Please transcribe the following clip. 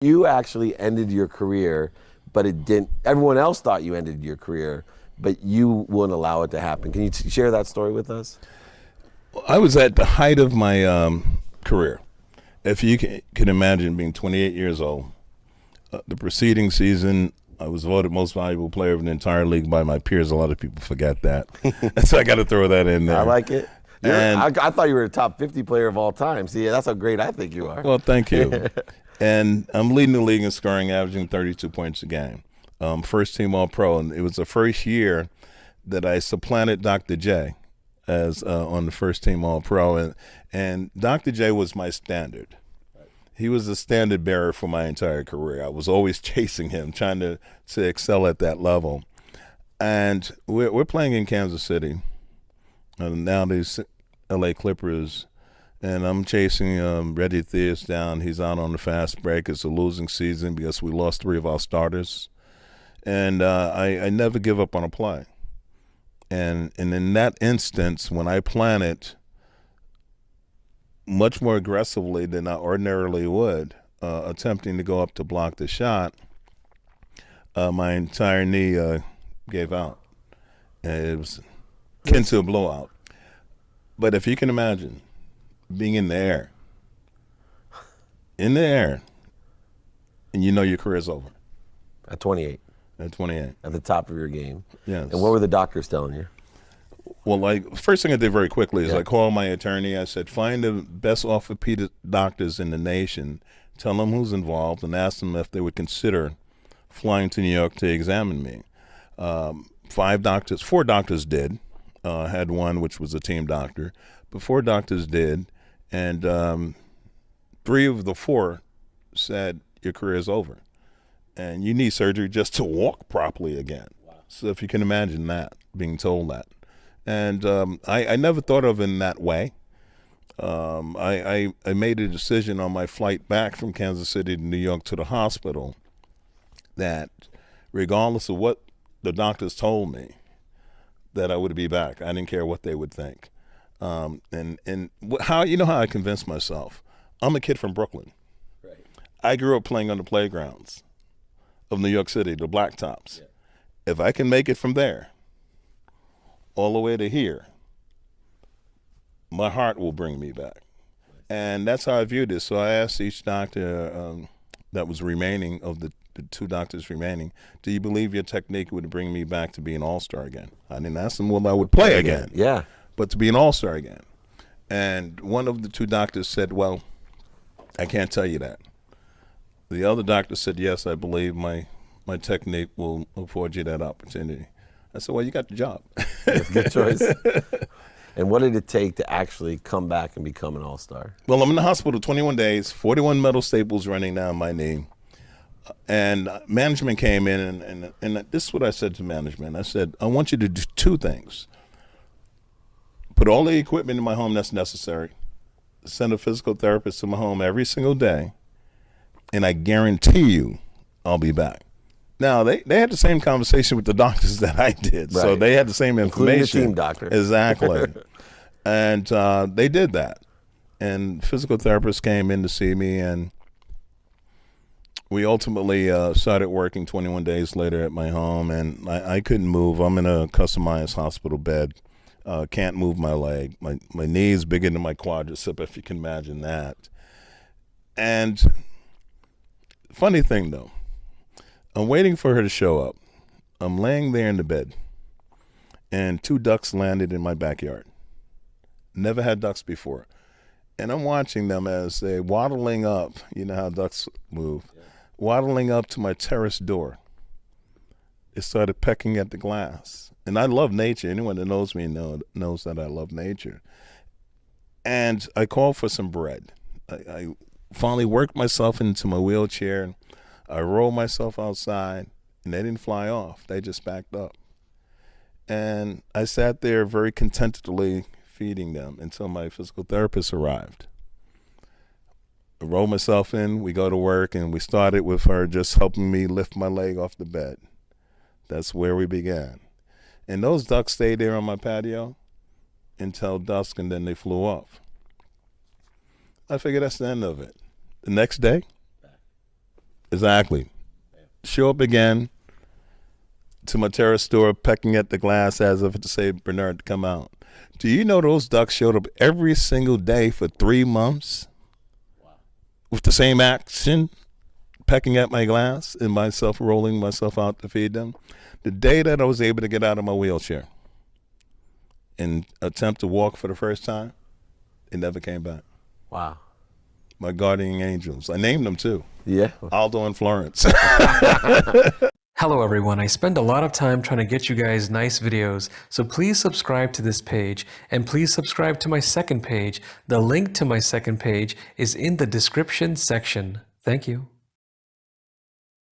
You actually ended your career, but it didn't. Everyone else thought you ended your career, but you wouldn't allow it to happen. Can you share that story with us? I was at the height of my career. If you can imagine being 28 years old, the preceding season, I was voted most valuable player of the entire league by my peers. A lot of people forget that. So I got to throw that in there. I like it. And I thought you were a top 50 player of all time. See, that's how great I think you are. well, thank you. And I'm leading the league in scoring, averaging 32 points a game. First team All Pro, and it was the first year that I supplanted Dr. J as on the first team All Pro, and Dr. J was my standard. He was the standard bearer for my entire career. I was always chasing him, trying to excel at that level. And we're playing in Kansas City, and now these L.A. Clippers. And I'm chasing Reggie Theus down. He's out on the fast break. It's a losing season because we lost 3 of our starters. And I never give up on a play. And in that instance, when I planted much more aggressively than I ordinarily would, attempting to go up to block the shot, my entire knee gave out. And it was akin to a blowout. But if you can imagine, being in the air, and you know your career's over. At 28. At 28. At the top of your game. Yes. And what were the doctors telling you? Well, first thing I did very quickly is I called my attorney. I said, find the best orthopedic doctors in the nation, tell them who's involved, and ask them if they would consider flying to New York to examine me. 4 doctors did. Had one which was a team doctor, but 4 doctors did. And 3 of the 4 said, your career is over. And you need surgery just to walk properly again. Wow. So if you can imagine that, being told that. And I never thought of it in that way. I made a decision on my flight back from Kansas City to New York to the hospital that regardless of what the doctors told me, that I would be back. I didn't care what they would think. And how I convinced myself? I'm a kid from Brooklyn. Right. I grew up playing on the playgrounds of New York City, the Blacktops. Yeah. If I can make it from there all the way to here, my heart will bring me back. And that's how I viewed it. So I asked each doctor that was remaining of the 2 doctors remaining, do you believe your technique would bring me back to be an all-star again? I didn't ask them whether I would play again. Yeah. But to be an all-star again. And one of the 2 doctors said, well, I can't tell you that. The other doctor said, yes, I believe my technique will afford you that opportunity. I said, well, you got the job. That's a good choice. And what did it take to actually come back and become an all-star? Well, I'm in the hospital 21 days, 41 metal staples running down my knee. And management came in, and this is what I said to management. I said, I want you to do 2 things. Put all the equipment in my home that's necessary, send a physical therapist to my home every single day, and I guarantee you I'll be back. Now, they had the same conversation with the doctors that I did, right. So they had the same information. Including the team doctor. Exactly. And they did that. And physical therapists came in to see me, and we ultimately started working 21 days later at my home, and I couldn't move. I'm in a customized hospital bed. Can't move my leg. My knee is bigger than my quadricep, if you can imagine that. And funny thing, though, I'm waiting for her to show up. I'm laying there in the bed, and 2 ducks landed in my backyard. Never had ducks before. And I'm watching them as they're waddling up. You know how ducks move. Yeah. Waddling up to my terrace door. It started pecking at the glass. And I love nature. Anyone that knows me knows that I love nature. And I called for some bread. I finally worked myself into my wheelchair. I rolled myself outside, and they didn't fly off. They just backed up. And I sat there very contentedly feeding them until my physical therapist arrived. I rolled myself in, we go to work, and we started with her just helping me lift my leg off the bed. That's where we began. And those ducks stayed there on my patio until dusk, and then they flew off. I figured that's the end of it. The next day, Exactly. Show up again to my terrace store, pecking at the glass as if to say, Bernard, come out. Do you know those ducks showed up every single day for 3 months? Wow. With the same action, pecking at my glass and myself rolling myself out to feed them. The day that I was able to get out of my wheelchair and attempt to walk for the first time, it never came back. Wow. My guardian angels. I named them too. Yeah. Aldo and Florence. Hello everyone, I spend a lot of time trying to get you guys nice videos, so please subscribe to this page, and please subscribe to my second page. The link to my second page is in the description section. Thank you.